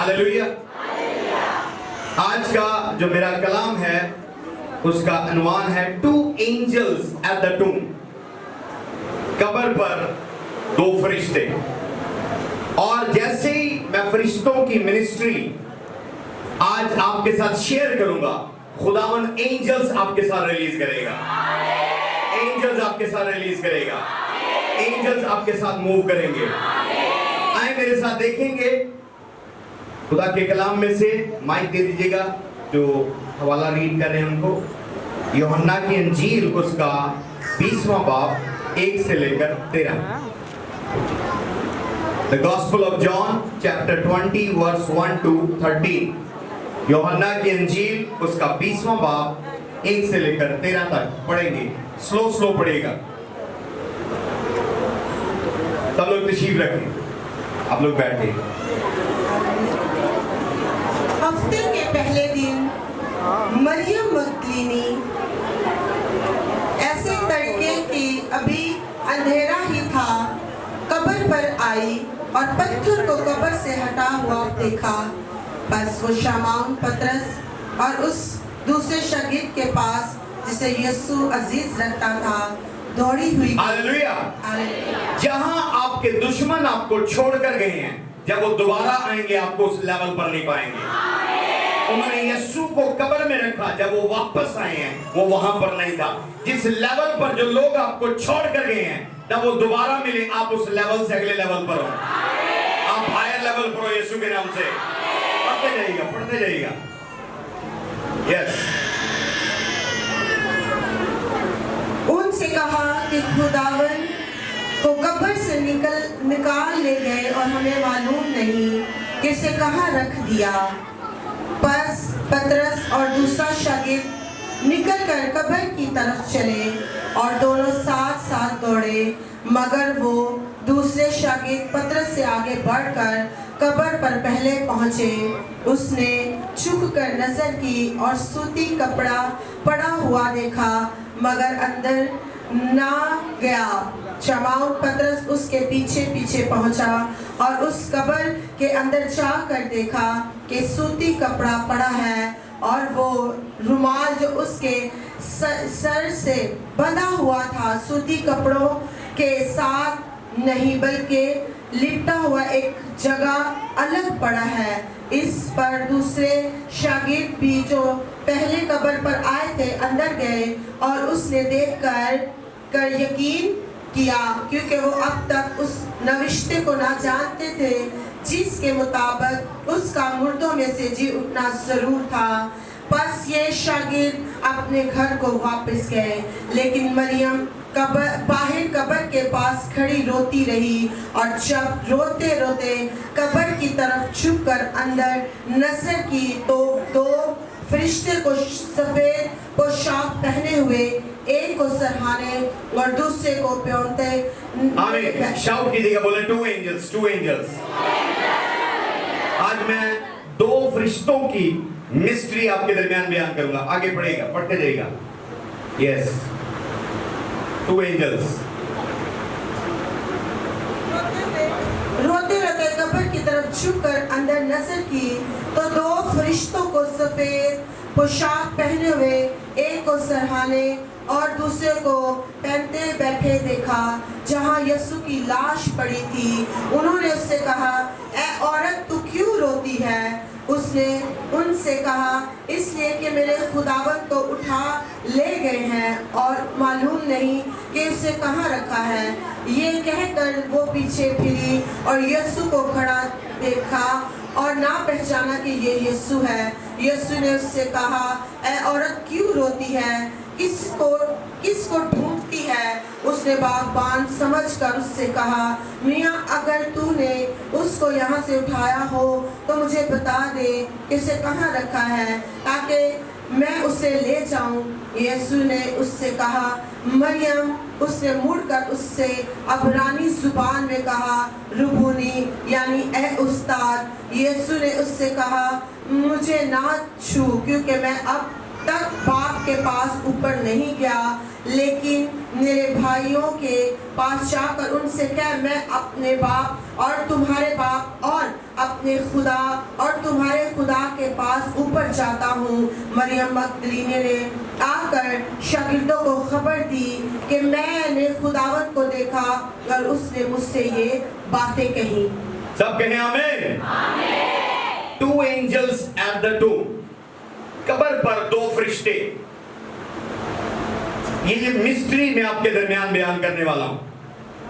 Hallelujah. आज का जो मेरा कलाम है उसका अनुमान है two angels at the tomb. कब्र पर दो फरिश्ते। और जैसे ही मैं फरिश्तों की मिनिस्ट्री आज आपके साथ शेयर करूंगा, खुदावन एंजल्स आपके साथ रिलीज करेगा। एंजल्स आपके साथ रिलीज करेगा। एंजल्स आपके साथ मूव करेंगे। आए मेरे साथ देखेंगे खुदा के कलाम में से। माइक दे दीजिएगा जो हवाला रीड कर रहे हैं उनको। यूहन्ना की इंजील उसका 20वां बाब 1 से लेकर 13। The Gospel of John chapter 20 verse 1 to 13। यूहन्ना की इंजील उसका 20वां बाब 1 से लेकर 13 तक पढ़ेंगे। स्लो पढ़ेगा। सब लोग तशरीफ रखें। आप लोग बैठे। हफ्ते के पहले दिन मरियम मगदलीनी ऐसे तड़के कि अभी अंधेरा ही था कब्र पर आई और पत्थर को कब्र से हटा हुआ देखा। बस वो शमौन पतरस और उस दूसरे शागिर्द के पास जिसे यीशु अजीज रखता था दौड़ी हुई। हालेलुया। जहां आपके दुश्मन आपको छोड़कर गए हैं, जब वो दोबारा आएंगे आपको उस लेवल पर नहीं पाएंगे। उन्होंने यीशु को कब्र में रखा, जब वो वापस आए हैं वो वहां पर नहीं था। जिस लेवल पर जो लोग आपको छोड़ कर गए हैं, जब वो दोबारा मिले आप उस लेवल से अगले लेवल पर हो। आप हायर लेवल पर हो यीशु के नाम से। पढ़ते जाइएगा। यस। उनसे कहा कि खुदावन को कब्र से निकाल ले गए और हमें मालूम नहीं कि इसे कहाँ रख दिया। बस पतरस और दूसरा शागिर्द निकल कर कब्र की तरफ चले और दोनों साथ साथ दौड़े, मगर वो दूसरे शागिर्द पतरस से आगे बढ़कर कब्र पर पहले पहुंचे। उसने झुककर नजर की और सूती कपड़ा पड़ा हुआ देखा, मगर अंदर ना गया। शमौन पतरस उसके पीछे पीछे पहुंचा और उस कब्र के अंदर जाकर देखा कि सूती कपड़ा पड़ा है और वो रुमाल जो उसके सर से बंधा हुआ था सूती कपड़ों के साथ नहीं बल्कि लिपटा हुआ एक जगह अलग पड़ा है। इस पर दूसरे शागिर्द भी जो पहले कब्र पर आए थे अंदर गए और उसने देखकर यकीन किया, क्योंकि वो अब तक उस नविश्ते को ना जानते थे जिसके मुताबिक उसका मुर्दों में से जी उठना जरूर था। बस ये शागिर्द अपने घर को वापस गए, लेकिन मरियम बाहर कब्र के पास खड़ी रोती रही। और जब रोते रोते कब्र की तरफ झुककर अंदर नजर की तो दो फरिश्ते को सफेद पोशाक पहने हुए, एक को सरहाने और दूसरे को प्योंते। आमीन। शाउट कीजिएगा, बोले टू एंजल्स। आज मैं दो फरिश्तों की मिस्ट्री आपके दरमियान बयान करूंगा। आगे पढ़ेगा, पढ़ते जाइएगा। Yes, two angels. रोते रोते कब्र की तरफ झुककर अंदर नजर की तो दो फरिश्तों को सफेद पोशाक पहने हुए, एक को सरहाने और दूसरे को पहनते बैठे देखा जहां यीशु की लाश पड़ी थी। उन्होंने उससे कहा, ऐ औरत तू क्यों रोती है? उसने उनसे कहा, इसलिए कि मेरे खुदावन को उठा ले गए हैं और मालूम नहीं कि उसे कहाँ रखा है। ये कहकर वो पीछे फिरी और यीशु को खड़ा देखा और ना पहचाना कि ये यीशु है। यीशु ने उससे कहा, ऐ औरत क्यों रोती है? किसको ढूंढती है? उसने बागबान समझकर उससे कहा, मियाँ अगर तूने उसको यहाँ से उठाया हो तो मुझे बता दे कि उसे कहाँ रखा है ताकि मैं उसे ले जाऊं। यीशु ने उससे कहा, मरियम। उसने मुड़कर उससे अब्रानी जुबान में कहा, रुबूनी, यानी ए उस्ताद। यीशु ने उससे कहा, मुझे ना छू, क्योंकि मैं अब तक बाप के पास ऊपर नहीं गया, लेकिन मेरे भाइयों के पास जाकर उनसे कह, मैं अपने बाप और तुम्हारे बाप और अपने खुदा और तुम्हारे खुदा के पास ऊपर जाता हूँ। मरियम मगदलीनी ने आकर शागिर्दों को खबर दी कि मैंने खुदावंत को देखा और उसने मुझसे ये बातें कही। सब कहें आमीन। Two angels at the tomb, कब्र पर दो फरिश्ते। ये मिस्ट्री मैं आपके दरमियान बयान करने वाला हूं,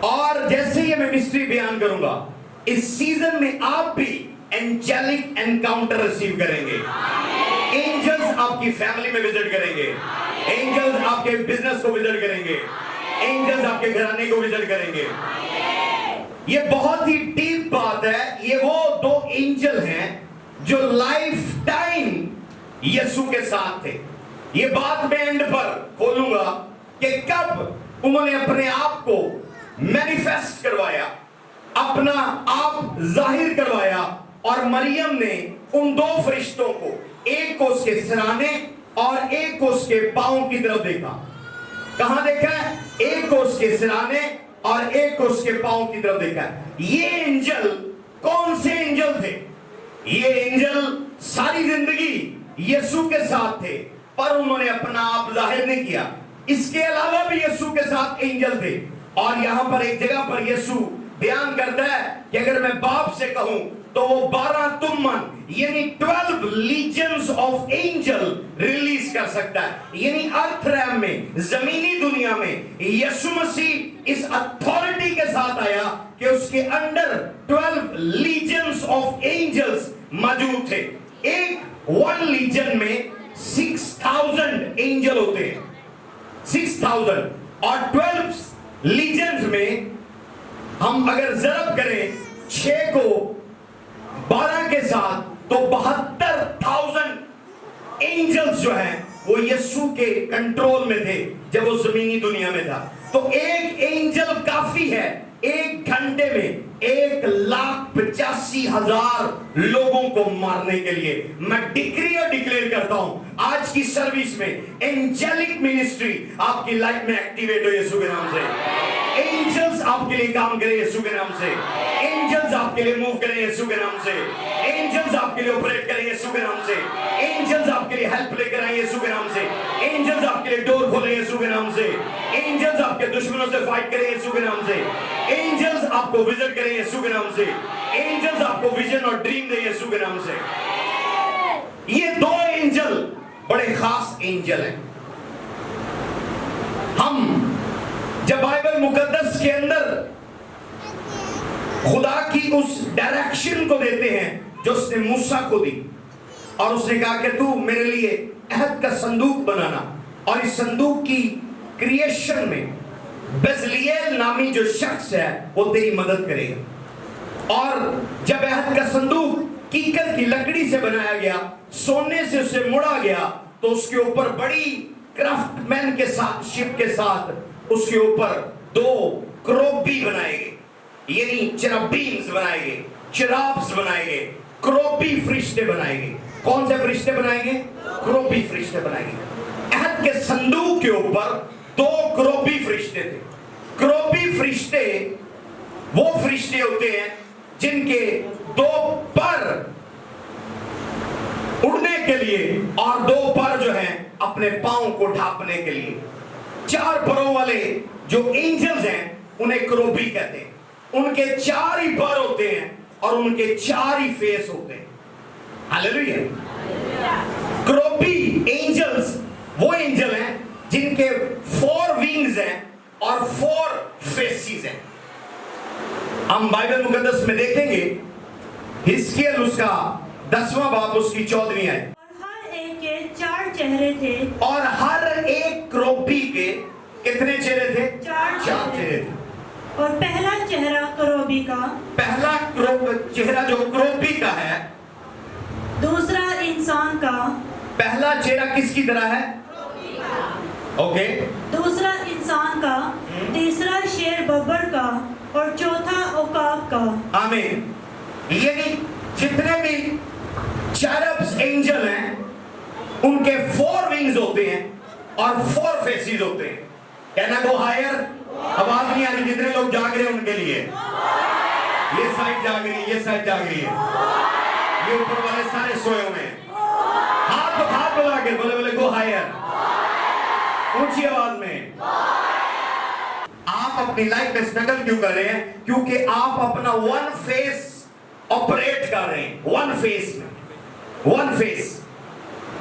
और जैसे ही मैं मिस्ट्री बयान करूंगा, इस सीजन में आप भी एंजेलिक एनकाउंटर रिसीव करेंगे। एंजल्स आपकी फैमिली में विजिट करेंगे, एंजल्स आपके बिजनेस को विजिट करेंगे, एंजल्स आपके घराने को विजिट करेंगे। ये बहुत ही डीप बात है। ये वो दो एंजल हैं जो लाइफ टाइम यीशु के साथ थे। ये बात मैं एंड पर खोलूंगा कि कब उन्होंने अपने आप को मैनिफेस्ट करवाया, अपना आप जाहिर करवाया, और मरियम ने उन दो फरिश्तों को, एक को उसके सिराने और एक को उसके पांव की तरफ देखा। कहां देखा है? एक को उसके सिराने और एक को उसके पांव की तरफ देखा है। ये एंजल कौन से एंजल थे? ये एंजल सारी जिंदगी यीशु के साथ थे, पर उन्होंने अपना आप जाहिर नहीं किया। इसके अलावा भी यीशु के साथ एंजल थे, और यहां पर एक जगह पर यीशु बयान करता है कि अगर मैं बाप से कहूं तो वो 12 तुमन यानी 12 लीजन्स ऑफ एंजल रिलीज कर सकता है। यानी अर्थ रैम में, जमीनी दुनिया में यीशु मसीह इस अथॉरिटी के साथ आया कि उसके अंडर 12 लीजन्स ऑफ एंजल्स मौजूद थे। वन लीजन में 6000 एंजल होते हैं, 6000, और 12 लीजन्स में हम अगर जरब करें 6 को 12 के साथ, तो 72,000 एंजल्स जो हैं वो यीशु के कंट्रोल में थे जब वो जमीनी दुनिया में था। तो एक एंजल काफी है एक घंटे में 1,85,000 लोगों को मारने के लिए। मैं डिक्री और डिक्लेयर करता हूं आज की सर्विस में एंजेलिक मिनिस्ट्री आपकी लाइफ में एक्टिवेट हो यीशु के नाम से। एंजल्स आपके लिए काम करें यीशु के नाम से। एंजल्स आपके लिए मूव करें यीशु के नाम से। एंजल्स आपके लिए ऑपरेट करें यीशु के नाम से। एंजल्स आपके लिए हेल्प लेकर आए यीशु के नाम से। एंजल्स आपके लिए डोर खोले यीशु के नाम से। एंजल्स आपके दुश्मनों से फाइट करें यीशु के नाम से। एंजल्स आपको विजिट करें यीशु के नाम से। एंजल्स आपको विजन और ड्रीम दे यीशु के नाम से। ये दो एंजल बड़े खास एंजल हैं। हम जब बाइबल मुकद्दस के अंदर खुदा की उस डायरेक्शन को देते हैं जो उसने मूसा को दी, और उसने कहा कि तू मेरे लिए अहद का संदूक बनाना, और इस संदूक की क्रिएशन में बेजलिएल नामी जो शख्स है वो तेरी मदद करेगा। और जब अहद का संदूक कीकर की लकड़ी से बनाया गया, सोने से उसे मुड़ा गया, तो उसके ऊपर बड़ी क्राफ्टमैन के साथ, शिप के साथ उसके ऊपर 2 क्रोबी बनाए गए, यानी चेराबीम्स बनाए गए, चिराब्स बनाए गए, क्रोबी फरिश्ते बनाए गए। कौन से फरिश्ते बनाए गए? क्रोबी फरिश्ते बनाए गए। अहद के संदूक के ऊपर 2 क्रोबी फरिश्ते थे। क्रोबी फरिश्ते वो फरिश्ते होते हैं जिनके 2 पर उड़ने के लिए और 2 पर जो है अपने पांव को ढांपने के लिए। 4 परों वाले जो एंजल्स हैं उन्हें क्रोबी कहते हैं। उनके 4 ही पर होते हैं और उनके 4 ही फेस होते हैं। हालेलुया। क्रोबी एंजल्स वो एंजल हैं जिनके 4 विंग्स हैं और 4 फेसेस हैं। हम बाइबल मुकद्दस में देखेंगे हिजकिय्याह उसका 10वां बाब उसकी 14वीं आयत। और हर एक के 4 चेहरे थे। और हर एक क्रोबी के कितने चेहरे थे? 4 चेहरे थे। और पहला चेहरा क्रोबी का, पहला चेहरा जो क्रोबी का है, दूसरा इंसान का, पहला चेहरा किसकी तरह है? ओके। दूसरा इंसान का, तीसरा शेर बब्बर का, और चौथा ओकाब का। आमीन। यानी जितने भी चेरब्स एंजल हैं उनके 4 विंग्स होते हैं और 4 फेसेस होते हैं। कहना गो हायर, आवाज नहीं आ रही, जितने लोग जाग रहे हैं उनके लिए। ये साइड जाग रही है, ये साइड जाग रही है, ये ऊपर वाले सारे सोए हुए हैं। हाथ बुला के बोले बोले गो हायर, ऊंची आवाज में। आप अपनी लाइफ में स्ट्रगल क्यों कर रहे हैं? क्योंकि आप अपना वन फेस ऑपरेट कर रहे हैं, वन फेस में, वन फेस।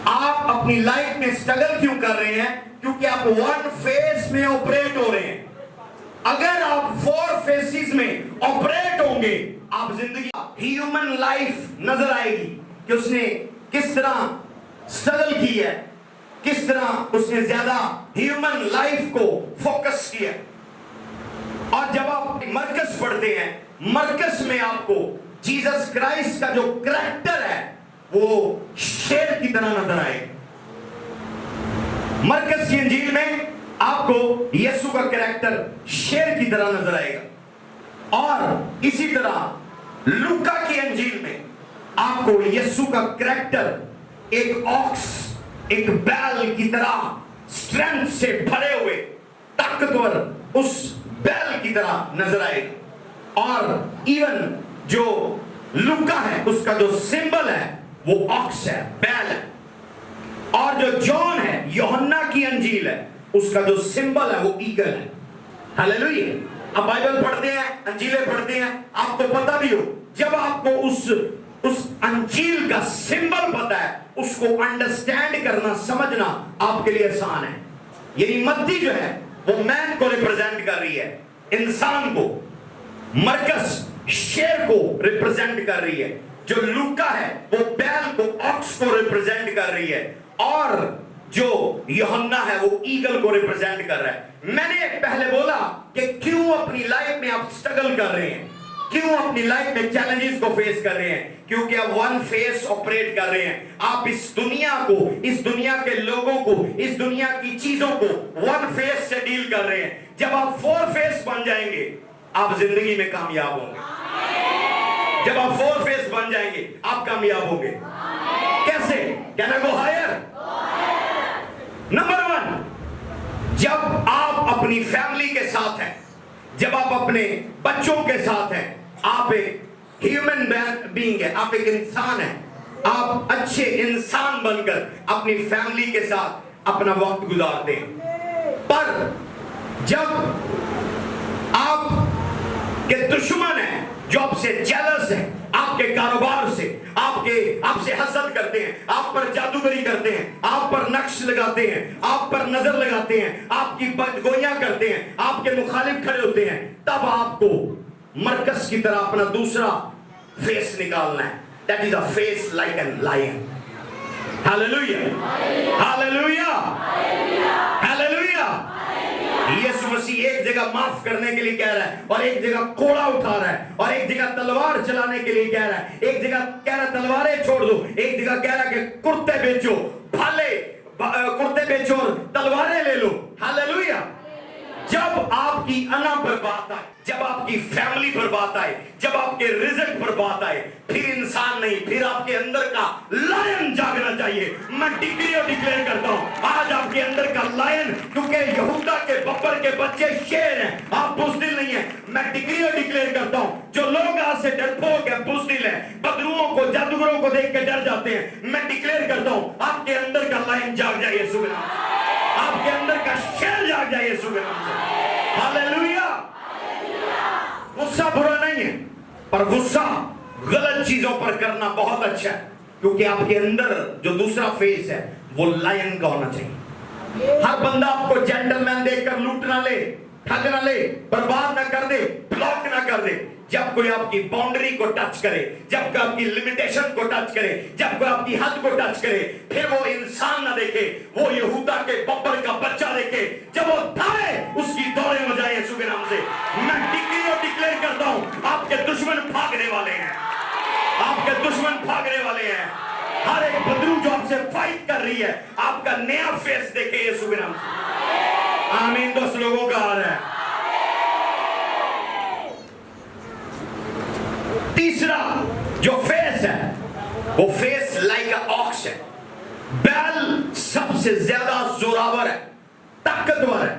आप अपनी लाइफ में स्ट्रगल क्यों कर रहे हैं? क्योंकि आप वन फेस में ऑपरेट हो रहे हैं। अगर आप फोर फेसेस में ऑपरेट होंगे, आप जिंदगी ह्यूमन लाइफ नजर आएगी कि उसने किस तरह स्ट्रगल की है, किस तरह उसने ज्यादा ह्यूमन लाइफ को फोकस किया। और जब आप मरकस पढ़ते हैं, मरकस में आपको जीसस क्राइस्ट का जो करैक्टर है वो शेर की तरह नजर आएगा। मरकस की इंजील में आपको यीशु का करैक्टर शेर की तरह नजर आएगा, और इसी तरह लूका की इंजील में आपको यीशु का करैक्टर एक ऑक्स, एक बैल की तरह स्ट्रेंथ से भरे हुए ताकतवर उस बैल की तरह नजर आएगा। और इवन जो लूका है उसका जो सिंबल है वो ऑक्स है, बैल है। और जो जॉन है, यूहन्ना की अंजील है, उसका जो सिंबल है वो ईगल है। हालेलुया। अब बाइबल पढ़ते हैं, अंजीलें पढ़ते हैं, आपको पता भी हो, जब आपको उस अंजील का सिंबल पता है, उसको अंडरस्टैंड करना, समझना आपके लिए आसान है। यानी मत्ती जो है वो मैन को रिप्रेजेंट कर रही है, इंसान को। मरकस शेर को रिप्रेजेंट कर रही है, जो लूका है वो बैल को, ऑक्स को रिप्रेजेंट कर रही है, और जो यूहन्ना है वो ईगल को रिप्रेजेंट कर रहा है। मैंने पहले बोला कि क्यों अपनी लाइफ में आप स्ट्रगल कर रहे हैं, क्यों अपनी लाइफ में चैलेंजेस को फेस कर रहे हैं? क्योंकि आप वन फेस ऑपरेट कर रहे हैं। आप इस दुनिया को, इस दुनिया के लोगों को, इस दुनिया की चीजों को वन फेस से डील कर रहे हैं। जब आप फोर फेस बन जाएंगे, आप जिंदगी में कामयाब होंगे। जब आप फोर फेस बन जाएंगे, आप कामयाब होंगे। कैसे? Can I go higher? Number one, जब आप अपनी फैमिली के साथ हैं, जब आप अपने बच्चों के साथ हैं, आप एक ह्यूमन बीइंग है, आप एक इंसान है, आप अच्छे इंसान बनकर अपनी फैमिली के साथ अपना वक्त गुजारते हैं। पर जब आप के दुश्मन है, जो आपसे जेलस है, आपके कारोबार से, आपसे हसद करते हैं, आप पर जादूगरी करते हैं, आप पर नक्श लगाते हैं, आप पर नजर लगाते हैं, आपकी बदगोइयां करते हैं, आपके मुखालिफ खड़े होते हैं, तब आपको मरकस की तरह अपना दूसरा फेस निकालना है। That is a face like an lion. Hallelujah, hallelujah, hallelujah. Yeshu Masih एक जगह माफ करने के लिए कह रहा है, और एक जगह कोड़ा उठा रहा है, और एक जगह तलवार चलाने के लिए कह रहा है, एक जगह कह रहा है तलवारें छोड़ दो, एक जगह कह रहा है कि कुर्ते बेचो, भाले कुर्ते बेचो और तलवारें ले लो। हालेलुया। जब आपकी अना पर बात आए, जब आपकी फैमिली पर बात आए, जब आपके रिजल्ट पर बात आए, फिर इंसान नहीं, फिर आपके अंदर का लायन जागना चाहिए। मैं डिक्री और डिक्लेयर करता हूं, आज आपके अंदर का लायन, क्योंकि यहूदा के बब्बर के बच्चे शेर हैं, आप बुज़दिल नहीं हैं। मैं डिक्री और डिक्लेयर करता हूं, जो लोग आज से डरपोक है, बुज़दिल है, बदरुओं को, जादूगरों को देख के डर जाते हैं, मैं डिक्लेयर करता हूं आपके अंदर का लायन जाग जाए यीशु के नाम से, आपके अंदर का शेर जाग जाए यीशु के नाम से। हालेलुया। गुस्सा बुरा नहीं है, पर गुस्सा गलत चीजों पर करना बहुत अच्छा है, क्योंकि आपके अंदर जो दूसरा फेस है वो लायन का होना चाहिए। हर बंदा आपको जेंटलमैन देखकर लूट ना ले, ठग ना ले, बर्बाद ना कर दे, ब्लॉक ना कर दे। जब कोई आपकी बाउंड्री को टच करे, जब कोई आपकी लिमिटेशन को टच करे, जब कोई आपकी हद को टच करे, फिर वो इंसान ना देखे, वो यहूदा के बब्बर का बच्चा देखे, जब वो दौड़े उसकी दौड़े हो जाए यीशु के नाम से। मैं डिक्री और डिक्लेयर करता हूं, आपके दुश्मन भागने वाले हैं, आपके दुश्मन भागने वाले हैं। हर एक बदरू जो आपसे फाइट कर रही है, आपका नया फेस देखे यीशु के नाम से। आमीन। 10 लोगों का आ रहा है। तीसरा जो फेस है वो फेस लाइक अ ऑक्स है। बैल सबसे ज्यादा जोरावर है, ताकतवर है,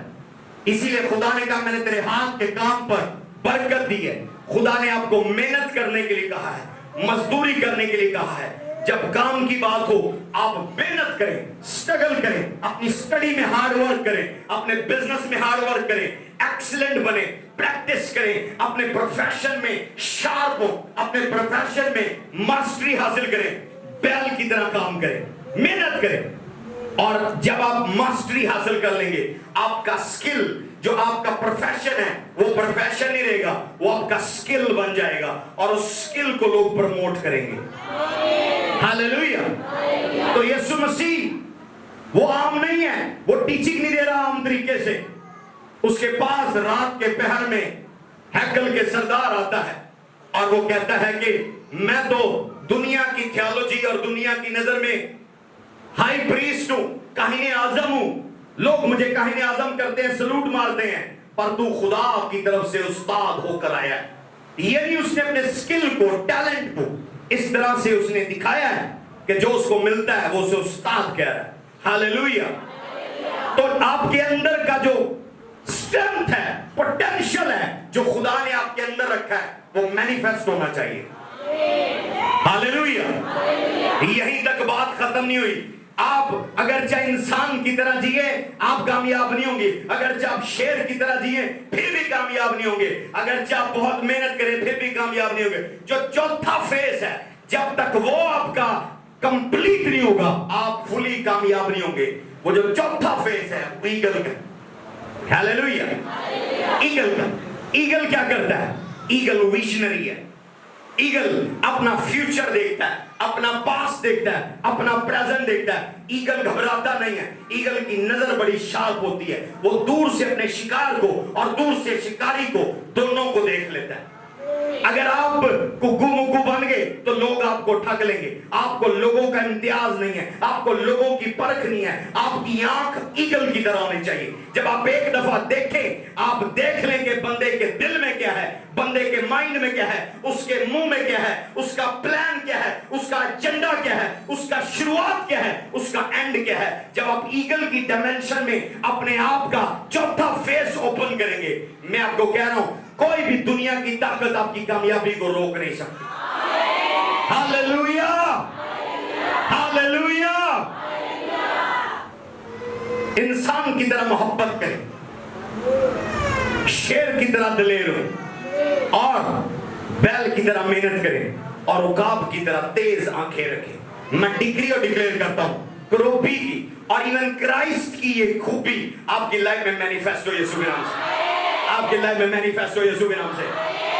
इसीलिए खुदा ने कहा मैंने तेरे हाथ के काम पर बरकत दी है, खुदा ने आपको मेहनत करने के लिए कहा है, मजदूरी करने के लिए कहा है। जब काम की बात हो आप मेहनत करें, स्ट्रगल करें, अपनी स्टडी में हार्ड वर्क करें, अपने बिजनेस में हार्ड वर्क करें, एक्सीलेंट बने, प्रैक्टिस करें, अपने प्रोफेशन में शार्प हो, अपने प्रोफेशन में मास्टरी हासिल करें, बैल की तरह काम करें, मेहनत करें। और जब आप मास्टरी हासिल कर लेंगे, आपका स्किल, जो आपका प्रोफेशन है वो प्रोफेशन नहीं रहेगा, वो आपका स्किल बन जाएगा और उस स्किल को लोग प्रमोट करेंगे। हालेलुया। तो यीशु मसीह वो आम नहीं है, वो टीचिंग नहीं दे रहा आम तरीके से। उसके पास रात के पहर में हैकल के सरदार आता है और वो कहता है कि मैं तो दुनिया की थियोलॉजी और दुनिया की नजर में हाई प्रीस्ट हूं, काहिने आजम हूं, लोग मुझे काहिने आजम करते हैं, सलूट मारते हैं, पर तू खुदा की तरफ से उस्ताद होकर आया है। यानी उसने अपने स्किल को, टैलेंट को इस तरह से उसने दिखाया है कि जो उसको मिलता है वो उसे उस्ताद कह रहा है। हालेलुया। तो आपके अंदर का जो स्ट्रेंथ है, पोटेंशियल है, जो खुदा ने आपके अंदर रखा है, वो मैनिफेस्ट होना चाहिए। हालेलुया। यहीं तक बात खत्म नहीं हुई। आप अगर चाहे इंसान की तरह जिए आप कामयाब नहीं होंगे, अगर चाहे आप शेर की तरह जिए फिर भी कामयाब नहीं होंगे, अगर चाहे आप बहुत मेहनत करें फिर भी कामयाब नहीं होंगे। जो चौथा फेस है, जब तक वो आपका कंप्लीट नहीं होगा आप फुली कामयाब नहीं होंगे। वो जो चौथा फेस है ईगल का। हालेलुया। ईगल का, ईगल क्या करता है? ईगल विजनरी है। ईगल अपना फ्यूचर देखता है, अपना पास्ट देखता है, अपना प्रेजेंट देखता है। ईगल घबराता नहीं है, ईगल की नजर बड़ी शार्प होती है। वो दूर से अपने शिकार को और दूर से शिकारी को, दोनों को देख लेता है। अगर आप गुग्गू मुग्गू बन गए तो लोग आपको ठग लेंगे। आपको लोगों का इम्तियाज नहीं है, आपको लोगों की परख नहीं है। आपकी आंख ईगल की तरह होनी चाहिए। जब आप एक दफा देखें, आप देख लेंगे बंदे के दिल में क्या है, बंदे के माइंड में क्या है, उसके मुंह में क्या है, उसका प्लान क्या है, उसका एजेंडा क्या है, उसका शुरुआत क्या है, उसका एंड क्या है। जब आप ईगल की डायमेंशन में अपने आप का चौथा फेस ओपन करेंगे, मैं आपको कह रहा हूं कोई भी दुनिया की ताकत आपकी कामयाबी को रोक नहीं सकती। हालेलुया। हालेलुया। इंसान की तरह मोहब्बत करें, शेर की तरह दलेर हो और बैल की तरह मेहनत करें और उकाब की तरह तेज आंखें रखें। मैं डिग्री और डिक्लेयर करता हूं क्रोबी की और इवन क्राइस्ट की ये खूबी आपकी लाइफ में मैनिफेस्ट हो यीशु के नाम से। आपकी लाइफ में मैनिफेस्ट हो यीशु के नाम से।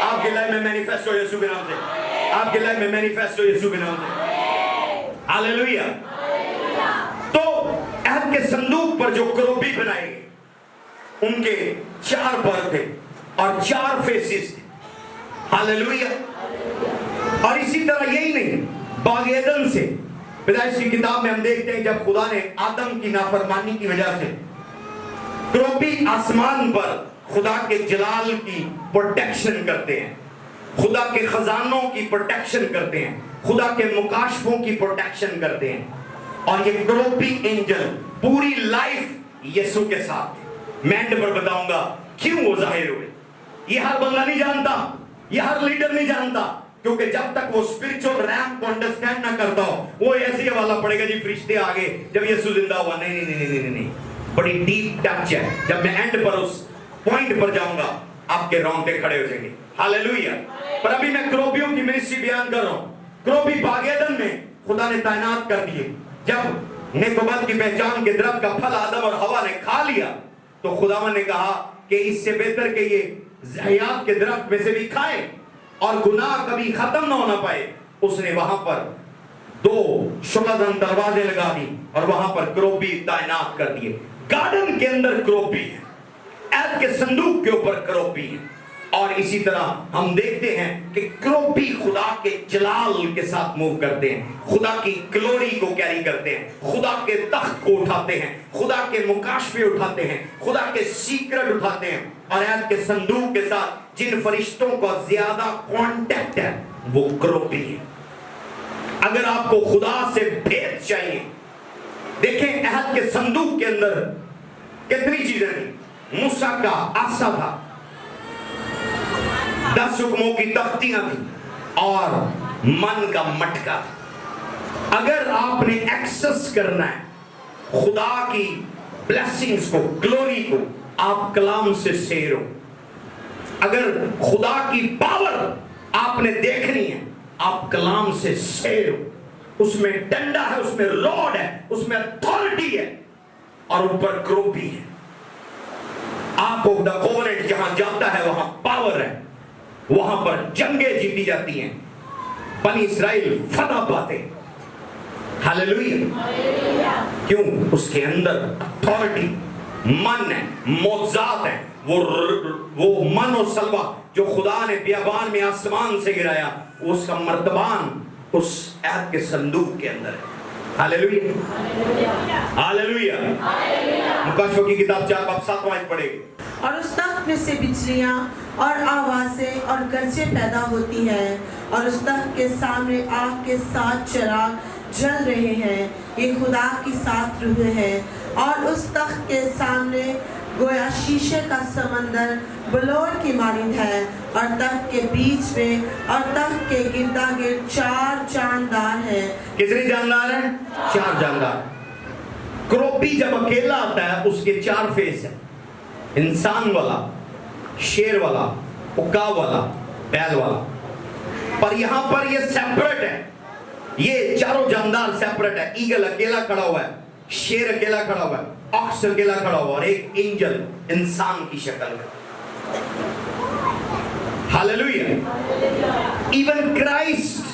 आपकी लाइफ में मैनिफेस्ट हो यीशु के नाम से। आपकी लाइफ में मैनिफेस्ट हो यीशु के नाम से। हालेलुया। तो अहद के संदूक पर जो क्रोबी बनाए गए उनके 4 पर थे और 4 फेसेस थे। हालेलुया। और इसी तरह यही नहीं, बाग एदन से पैदाइश की किताब में हम देखते हैं जब खुदा ने आदम की नाफरमानी की वजह से क्रोबी आसमान पर खुदा के जलाल की प्रोटेक्शन करते हैं, खुदा के खजानों की प्रोटेक्शन करते हैं, खुदा के मुकाशफों की प्रोटेक्शन करते हैं। और ये क्रोबी एंजल पूरी लाइफ यीशु के साथ। मैं एंड पर बताऊंगा क्यों वो जाहिर हुए। ये हर बंदा नहीं जानता, ये हर लीडर नहीं जानता, क्योंकि जब तक वो स्पिरिचुअल रैंप को अंडरस्टैंड ना करता हो वो ऐसे ही हवाला पड़ेगा जी फरिश्ते आ गए जब यीशु जिंदा हुआ। नहीं नहीं नहीं नहीं नहीं, बड़ी डीप टच है। जब मैं एंड पर उस पॉइंट पर जाऊंगा आपके रोंगटे खड़े हो जाएंगे। हालेलुया। पर अभी मैं क्रोबियों की मिनिस्ट्री बयान कर रहा हूं। क्रोबी बागेदन में खुदा ने तैनात कर दिए। जब नेकोबत की पहचान के दरख्त का फल आदम और हवा ने खा लिया तो खुदावन ने कहा कि इससे बेहतर कि ये हयात के दरख्त में से भी खाए और गुनाह कभी खत्म ना होना पाए। उसने वहां पर 2 शुलगन दरवाजे लगा दी और वहां पर क्रोबी तैनात कर दिए। गार्डन के अंदर क्रोबी है, ऐद के संदूक के ऊपर क्रोबी है। और इसी तरह हम देखते हैं कि क्रोबी खुदा के जलाल के साथ मूव करते हैं, खुदा की ग्लोरी को कैरी करते हैं, खुदा के तख्त को उठाते हैं, खुदा के मुकाशफे उठाते हैं, खुदा के सीक्रेट उठाते हैं। और ऐद के संदूक के साथ जिन फरिश्तों का ज्यादा कांटेक्ट है वो क्रोबी है। अगर आपको खुदा से भेद चाहिए, देखें अहद के संदूक के अंदर कितनी चीजें थी। मूसा का आसा था, 10 हुक्मों की तख्तियां थी और मन का मटका था। अगर आपने एक्सेस करना है खुदा की ब्लेसिंग्स को, ग्लोरी को, आप कलाम से शेर हो। अगर खुदा की पावर आपने देखनी है, आप कलाम से शेर हो। उसमें डंडा है, उसमें रॉड है, उसमें अथॉरिटी है और ऊपर क्रोपी है। आर्क ऑफ द कोवेनेंट जहां जाता है वहां पावर है, वहां पर जंगें जीती जाती हैं, बनी इस्राएल फतह पाते। हालेलुया। क्यों? उसके अंदर अथॉरिटी, मन है, मौजूद है। वो मन और सलवा जो खुदा ने बियाबान में आसमान से गिराया, उसका मर्तबान उस ऐत के संदूक के अंदर है। Hallelujah, hallelujah. मुकाशों की किताब 4:7 आयत पढ़ेंगे। और उस तख्त में से बिजलियां और आवाजें और गरजें पैदा होती हैं, और उस तख्त के सामने आग के 7 चिराग जल रहे हैं। ये खुदा की 7 रूहें हैं। और उस तख्त के सामने गोया शीशे का समंदर बलौर की मानिंद है, और तख्त के बीच में और तख्त के गिरदा गिर्द 4 जानदार हैं। कितने जानदार हैं? 4 जानदार। क्रोपी जब अकेला आता है उसके 4 फेस है, इंसान वाला, शेर वाला, उकाब वाला, बैल वाला। पर यहां पर ये सेपरेट है, ये चारों जानदार सेपरेट है। ईगल अकेला खड़ा हुआ है, शेर अकेला खड़ा हुआ है, ऑक्स अकेला खड़ा हुआ, और एक एंजल इंसान की शक्ल में। हालेलुया। इवन क्राइस्ट,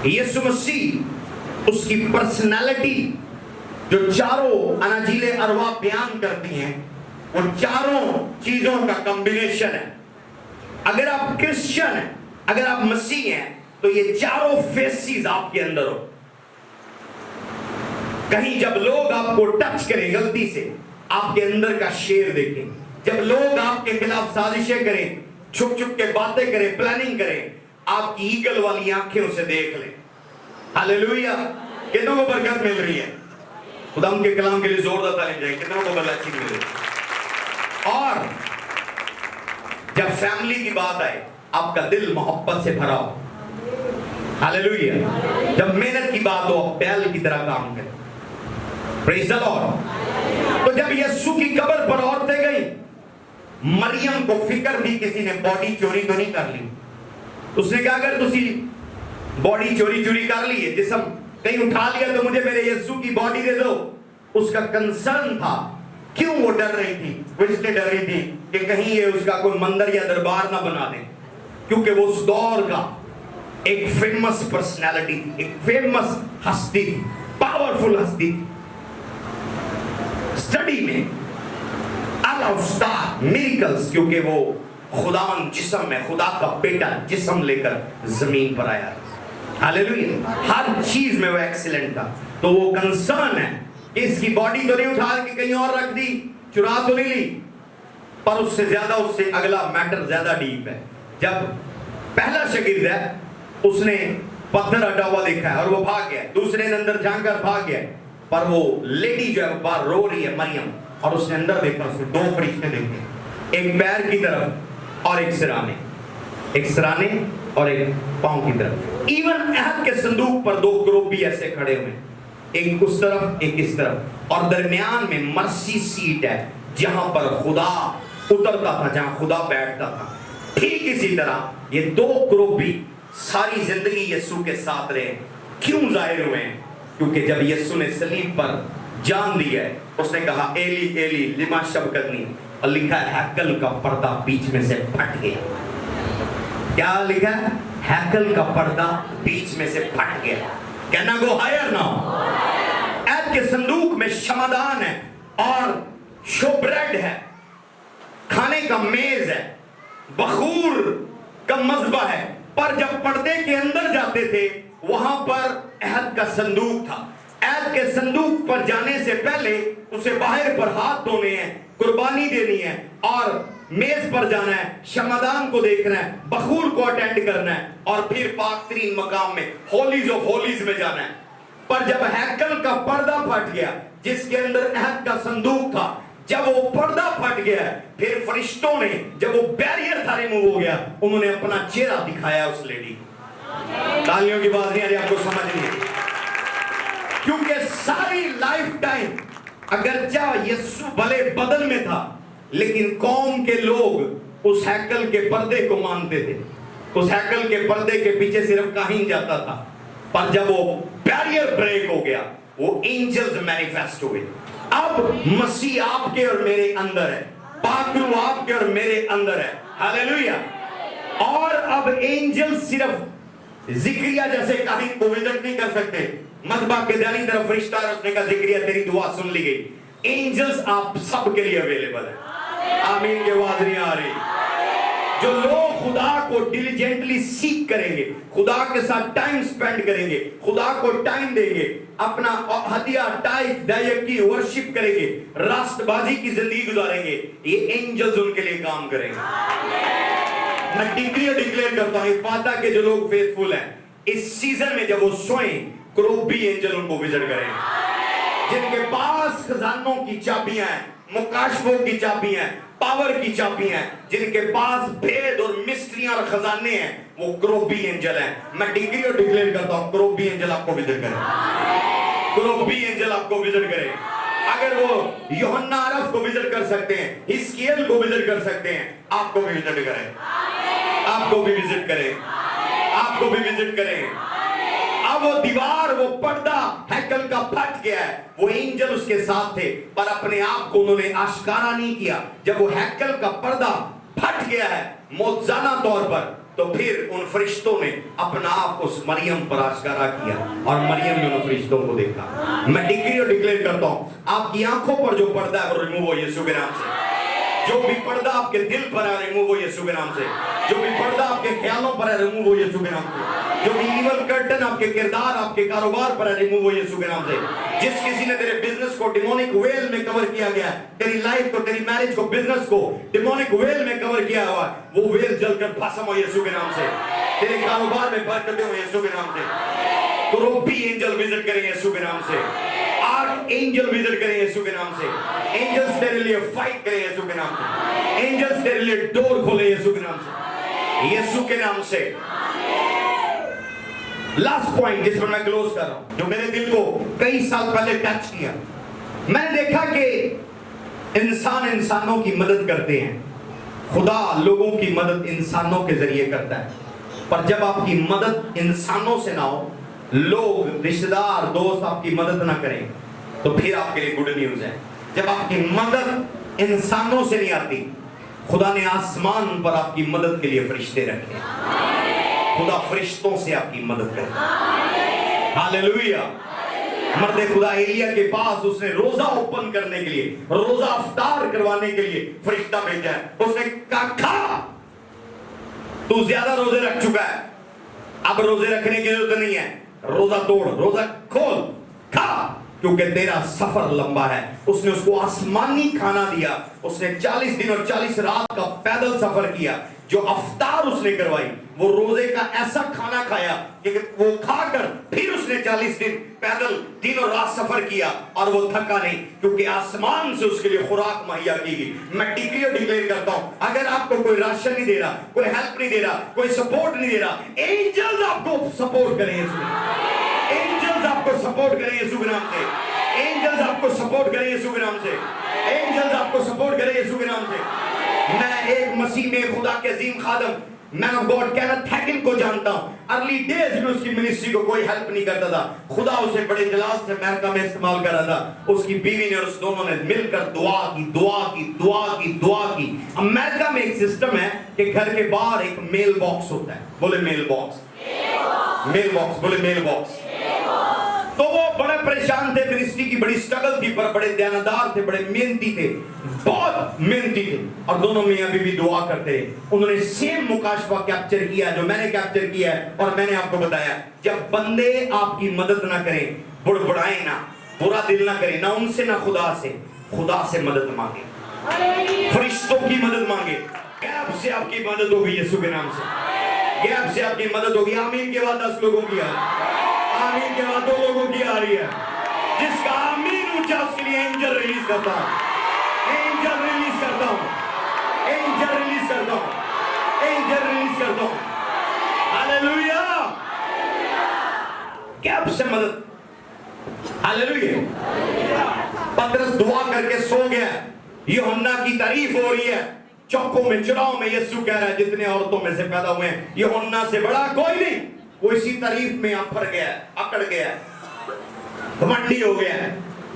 यीशु मसीह, उसकी पर्सनालिटी जो चारों अनाजीले अरवा बयान करती हैं, वो चारों चीजों का कॉम्बिनेशन है। अगर आप क्रिश्चियन हैं, अगर आप मसीह हैं, तो ये चारों फेसेस आपके अंदर हो। कहीं जब लोग आपको टच करें गलती से, आपके अंदर का शेर देखें। जब लोग आपके खिलाफ साजिशें करें, छुप छुप के बातें करें, प्लानिंग करें, आपकी ईगल वाली आंखें उसे देख लें। हालेलुया। कितनों को बरकत मिल रही है? खुदा के कलाम के लिए जोरदार तालीम जाए। कितनों को बरकत मिल रही है? और जब फैमिली की बात आए, आपका दिल मोहब्बत से भरा हो। हालेलुया। जब मेहनत की बात हो, बैल की तरह काम करें। Praise the Lord. तो जब यीशु की कब्र पर औरतें गई, मरियम को फिक्र थी किसी ने बॉडी चोरी तो नहीं कर ली। उसने कहा अगर तुसी बॉडी चोरी कर ली है, जिस्म कहीं उठा लिया, तो मुझे मेरे यीशु की बॉडी दे दो। उसका कंसर्न था। क्यों वो डर रही थी? वो इसलिए डर रही थी कि कहीं ये उसका कोई मंदिर या दरबार ना बना दे, क्योंकि वो उस दौर का एक फेमस पर्सनालिटी थी, एक फेमस हस्ती थी, पावरफुल हस्ती थी। स्टडी में अलाउस्टार मिरेकल्स, क्योंकि वो खुदावन जिस्म में, खुदा का बेटा जिस्म लेकर जमीन पर आया। हालेलुया। हर चीज में वो एक्सीलेंट था। तो वो कंसर्न है कि इसकी बॉडी तो नहीं उठा के कहीं और रख दी, चुरा तो नहीं ली। पर उससे ज्यादा, उससे अगला मैटर ज्यादा डीप है। जब पहला शागिर्द है, उसने पत्थर हटा हुआ देखा है और वो भाग गया। दूसरे ने अंदर जाकर भाग गया, पर वो लेडी जो है बाहर रो रही है, मरियम, और उसने अंदर देखा, उसने 2 फरिश्ते देखे, एक पैर की तरफ और एक सिराने, एक सिराने और एक पांव की तरफ। इवन अहद के संदूक पर 2 क्रूबी ऐसे खड़े हुए, एक उस तरफ एक इस तरफ, और दरमियान में मर्सी सीट है जहां पर खुदा उतरता था, जहां खुदा बैठता था। ठीक इसी तरह ये 2 क्रूबी सारी जिंदगी यीशु के साथ रहे। क्यों जाहिर हुए हैं? क्योंकि जब यीशु ने सलीब पर जान दी है, उसने कहा एली एली लिमा शबक्तनी, और लिखा है हैकल का पर्दा बीच में से फट गया। क्या लिखा है? हैकल का पर्दा बीच में से फट गया। कहना गो हायर नाउ। ऐद के संदूक में शमादान है और शोब्रेड है, खाने का मेज है, बखूर का मज़बा है। पर जब पर्दे के अंदर जाते थे, वहां पर अहद का संदूक था। अहद के संदूक पर जाने से पहले उसे बाहर पर हाथ धोने हैं, कुर्बानी देनी है, और मेज पर जाना है, शमादान को देखना है, बखूर को अटेंड करना है, और फिर पाक तरीन मकाम में होलीज ऑफ होलीज में जाना है। पर जब हैकल का पर्दा फट गया, जिसके अंदर अहद का संदूक था, जब वो पर्दा फट गया, फिर फरिश्तों ने, जब वो बैरियर था रिमूव हो गया, उन्होंने अपना चेहरा दिखाया उस लेडी। तालियों की बात नहीं आ रही, आपको समझ नहीं है? क्योंकि सारी लाइफ टाइम अगरचा यीशु भले बदन में था, लेकिन कौम के लोग उस हैकल के पर्दे को मानते थे। उस हैकल के पर्दे के पीछे सिर्फ काहीन जाता था। पर जब वो बैरियर ब्रेक हो गया, वो एंजल्स मैनिफेस्ट हुए। अब मसीह आपके और मेरे अंदर है, पाकरू आपके और मेरे अंदर है। हालेलुया। और अब एंजल सिर्फ जिक्रिया जैसे काहीन को विजिट नहीं कर सकते। मज़बा के दानी तरफ फरिश्ता है, उसने कहा जिक्रिया तेरी दुआ सुन ली गई। एंजल्स आप सब के लिए अवेलेबल है। आमीन की आवाज नहीं आ रही? जो लोग खुदा को डिलीजेंटली सीख करेंगे, खुदा के साथ टाइम स्पेंड करेंगे, खुदा को टाइम देंगे, अपना हदिया टाइप दायकी वर्शिप करेंगे, राष्ट्रबाजी की जिंदगी गुजारेंगे, ये एंजल्स उनके लिए काम करेंगे। मैं डिक्लेयर करता हूं, फाता के जो लोग फेथफुल हैं, इस सीजन में जब वो सोएं, क्रोबी एंजल उनको विजिट करेंगे। जिनके पास खजानों की चाबियां हैं, मुकाशफों की चाबियां हैं, पावर की चाबियां हैं, जिनके पास भेद और मिस्ट्रियां और खजाने हैं, वो क्रोबी एंजल हैं। मैं डिक्लेयर करता हूं, क्रोबी एंजल आपको विजिट करे। क्रोबी एंजल आपको विजिट करे। अगर वो यूहन्ना अरफ को विजिट कर सकते हैं, हिस्कियल को विजिट कर सकते हैं, आपको भी विजिट करें, आपको भी विजिट करें, आपको भी विजिट करें। अब वो दीवार, वो पर्दा हैकल का फट गया है, वो एंजल उसके साथ थे, पर अपने आप को उन्होंने आश्कारा नहीं किया। जब वो हैकल का पर्दा फट गया है मौजूदा तौर पर, तो फिर उन फरिश्तों ने अपना आप उस मरियम पर आश्कारा किया, और मरियम ने उन फरिश्तों को देखा। मैं डिक्लेयर करता हूं, आपकी आंखों पर जो पर्दा है वो रिमूव हो यीशु के नाम से। जो भी पर्दा आपके दिल पर है, रिमूव हो यीशु के नाम से। जो भी पर्दा आपके ख्यालों पर है, रिमूव हो यीशु के नाम से। जो भी इवल कर्टन आपके किरदार, आपके कारोबार पर है, रिमूव हो यीशु के नाम से। जिस किसी ने तेरे बिजनेस को डिमोनिक वेल में कवर किया गया, तेरी लाइफ को, तेरी मैरिज को, बिजनेस को डिमोनिक वेल में कवर किया हुआ, वो वेल जलकर भस्म हो यीशु के नाम से। तेरे कारोबार में बरकतें हो यीशु के नाम से। तो रोबी एंजल विजिट करें यीशु के नाम से। आर्क एंजल विजिट करें यीशु के नाम से। एंजल्स तेरे लिए फाइट करें यीशु के नाम से। एंजल्स तेरे लिए डोर खोले यीशु के नाम से, यीशु के नाम से। लास्ट पॉइंट जिस पर मैं क्लोज कर रहा हूं, जो मेरे दिल को कई साल पहले टच किया। मैंने देखा कि इंसान इंसानों की मदद करते हैं, खुदा लोगों की मदद इंसानों के जरिए करता है। पर जब आपकी मदद इंसानों से ना हो, लोग, रिश्तेदार, दोस्त आपकी मदद ना करें, तो फिर आपके लिए गुड न्यूज है। जब आपकी मदद इंसानों से नहीं आती, खुदा ने आसमान पर आपकी मदद के लिए फरिश्ते रखे। खुदा फरिश्तों से आपकी मदद करे। हालेलुया। मर्दे खुदा एलिया के पास उसने रोजा ओपन करने के लिए, रोजा अफ्तार करवाने के लिए फरिश्ता भेजा है। उसने कहा खा, तू ज्यादा रोजे रख चुका है, अब रोजे रखने की जरूरत नहीं है, रोजा तोड़, रोजा खोल, खा, क्योंकि तेरा सफर लंबा है। उसने उसको आसमानी खाना दिया। उसने 40 दिन और 40 रात का पैदल सफर किया। जो अफ्तार उसने करवाई, वो रोजे का ऐसा खाना खाया कि वो खाकर फिर उसने 40 दिन पैदल दिन और रात सफर किया, और वो थका नहीं, क्योंकि आसमान से उसके लिए खुराक मुहैया की गई। मैं डिक्लेयर करता हूं, अगर आपको कोई राशन नहीं दे रहा, कोई हेल्प नहीं दे रहा, कोई सपोर्ट नहीं दे रहा, एंजल्स आपको सपोर्ट करें। एंजल्स आपको सपोर्ट करें यीशु के नाम से। एंजल्स आपको सपोर्ट करें यीशु के नाम से। एंजल्स आपको सपोर्ट करें यीशु के नाम से। मैं एक मसीह में खुदा के अजीम खादम मैन ऑफ गॉड केनेथ हैगिन को जानता हूं। अर्ली डेज में उसकी मिनिस्ट्री को कोई हेल्प नहीं करता था। खुदा उसे बड़े जलाल से अमेरिका में इस्तेमाल कर रहा था। उसकी बीवी ने और उस दोनों ने मिलकर दुआ की। अमेरिका में एक सिस्टम है कि घर के बाहर एक मेल बॉक्स होता है। बोले मेल बॉक्स, बोले मेल बॉक्स। तो वो बड़े परेशान थे, मिनिस्ट्री की बड़ी स्ट्रगल थी, पर बड़े दयानदार थे, बड़े मेहनती थे, बहुत मेहनती थे, और दोनों मियां बीवी दुआ करते थे। उन्होंने सेम मुकाशफा कैप्चर किया जो मैंने कैप्चर किया है, और मैंने आपको बताया, जब बंदे आपकी मदद ना करें, बुड़बुड़ाएं ना, बुरा दिल ना करें, ना उनसे ना खुदा से मदद मांगे, फरिश्तों की मदद मांगे। गैप से आपकी मदद होगी यीशु के नाम से। गैप से आपकी मदद होगी। आमीन के बाद 10 लोगों की आमीन के बाद 2 लोगों की आ रही है। जिसका आमीन ऊंचा, उसके लिए एंजल रिलीज करता है। एंजल रिलीज करता हूं, एंजल रिलीज करता हूं, एंजल रिलीज करता हूं। हालेलुया। क्या से मदद? हालेलुया। पतरस दुआ करके सो गया, यूहन्ना की तारीफ हो रही है, चौकों में चुराव में यीशु कह रहा है जितने औरतों में से पैदा हुए हैं यूहन्ना से बड़ा कोई नहीं। वो इसी तारीफ में अफर गया, अकड़ गया, घमंडी हो गया,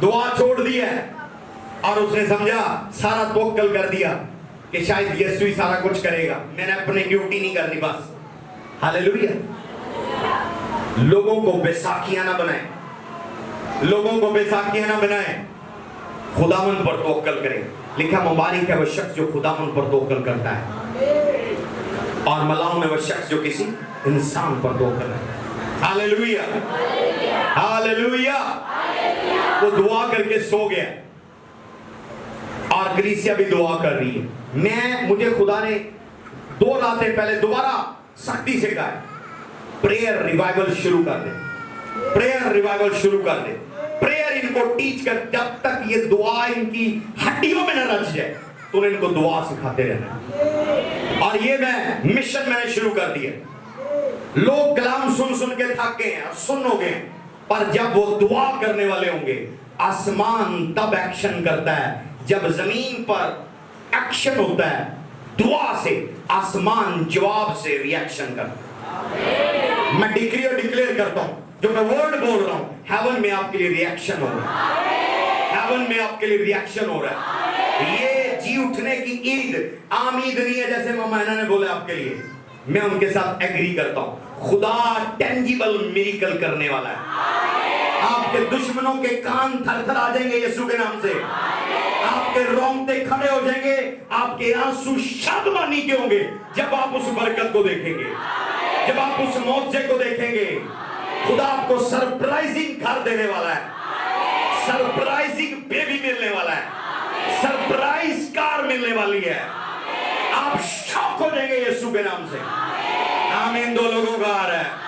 दुआ छोड़ दी है और उसने समझा, सारा तवक्कल कर दिया कि शायद यीशु ही सारा कुछ करेगा, मैंने अपनी ड्यूटी नहीं करनी बस। हालेलुया। लोगों को बैसाखियां ना बनाए, लोगों को बैसाखियां ना बनाए, खुदावन पर तवक्कल करें। लिखा मुबारक है वो शख्स जो खुदावन पर तवक्कल करता है, और मलाओं में वो शख्स जो किसी इंसान पर तवक्कल है। Hallelujah, hallelujah. वो दुआ करके सो गया और कलीसिया भी दुआ कर रही है। मुझे खुदा ने 2 रातें पहले दोबारा सख्ती से कहा, प्रेयर रिवाइवल शुरू कर दे, प्रेयर रिवाइवल शुरू कर दे, प्रेयर इनको टीच कर, जब तक ये दुआ इनकी हड्डियों में न रच जाए तो इनको दुआ सिखाते रहना। और ये मिशन मैंने शुरू कर दिया। लोग कलाम सुन सुन के थक गए हैं, सुन हो गए, पर जब वो दुआ करने वाले होंगे, आसमान तब एक्शन करता है जब जमीन पर एक्शन होता है। दुआ से आसमान जवाब से रिएक्शन करता है। मैं डिक्री और डिक्लेयर करता हूं, जो मैं वर्ड बोल रहा हूं, हेवन में आपके लिए रिएक्शन हो रहा है, हेवन में आपके लिए रिएक्शन हो रहा है। ये जी उठने की ईद आम ईद नहीं है जैसे मामाना ने बोला आपके लिए, मैं उनके साथ एग्री करता हूं। खुदा टेंजिबल मिरेकल करने वाला है। आपके दुश्मनों के कान थरथर आ जाएंगे यीशु के नाम से, आपके रोंगटे खड़े हो जाएंगे, आपके आंसू शादमानी के होंगे जब आप उस बरकत को देखेंगे, जब आप उस मौजे को देखेंगे। खुदा आपको सरप्राइजिंग घर देने वाला है, सरप्राइजिंग बेबी मिलने वाला है, सरप्राइज कार मिलने वाली है। आप शॉक हो जाएंगे यीशु के नाम से। आमीन। 2 लोगों का आ रहा है।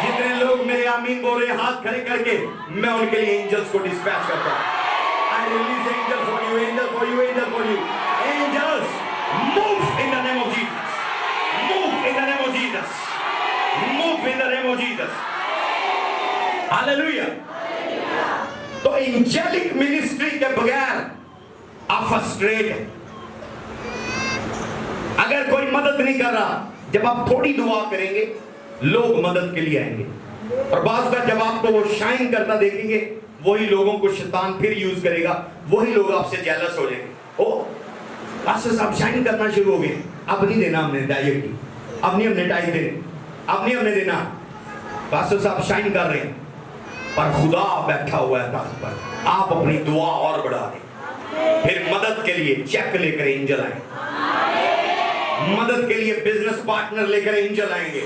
जितने लोग मेरे आमीन बोल रहे हाथ खड़े करके, मैं उनके लिए एंजल्स को डिस्पैच करता हूं। I release angels for you, angels for you, angels for you. Angels, move in the name of Jesus. Move in the name of Jesus. Move in the name of Jesus. Hallelujah. तो angelic ministry के बगैर आप frustrate हैं। अगर कोई मदद नहीं कर रहा, जब आप थोड़ी दुआ करेंगे लोग मदद के लिए आएंगे, और बात बार जब आपको वो शाइन करता देखेंगे, वही लोगों को शैतान फिर यूज करेगा, वही लोग आपसे जेलस हो जाएंगे। ओ पास्टर साहब शाइन करना शुरू हो गए, अब नहीं देना हमने डायरेक्टली, अब नहीं हमने टाइम देने, अब नहीं हमने देना। पास्टर साहब शाइन कर रहे हैं, पर खुदा बैठा हुआ है तख्त पर। आप अपनी दुआ और बढ़ा दें, फिर मदद के लिए चेक लेकर एंजल आए, मदद के लिए बिजनेस पार्टनर लेकर एंजल आएंगे,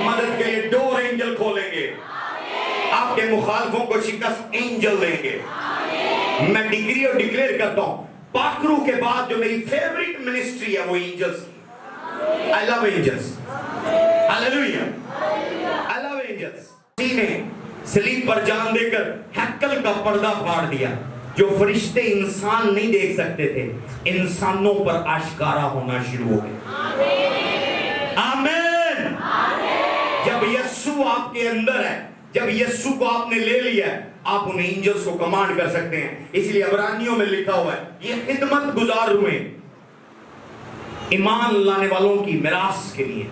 मदद के लिए डोर एंजल खोलेंगे, आपके मुखालफों को शिकस्त एंजल देंगे। मैं डिग्री और डिक्लेयर करता हूं, पाखरू के बाद जो मेरी फेवरेट मिनिस्ट्री है वो एंजल्स की। I love angels. Hallelujah, I love angels. किसी ने सलीब पर जान देकर हैकल का पर्दा फाड़ दिया, जो फरिश्ते इंसान नहीं देख सकते थे, इंसानों पर आश्कारा होना शुरू हो गया। आमीन। जब यीशु आपके अंदर है, जब यीशु को आपने ले लिया है, आप उन एंजल्स को कमांड कर सकते हैं। इसलिए इब्रानियों में लिखा हुआ है, ये खिदमत गुजार हुए ईमान लाने वालों की मिरास के लिए।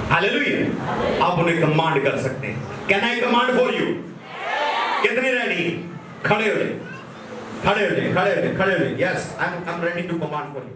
हालेलुया। आप उन्हें कमांड कर सकते हैं। Can I command for you? कितने रेडी? खड़े हो जाए, खड़े हो जाए, खड़े हो जाए, खड़े हो जाए। Yes, I am ready to command for you.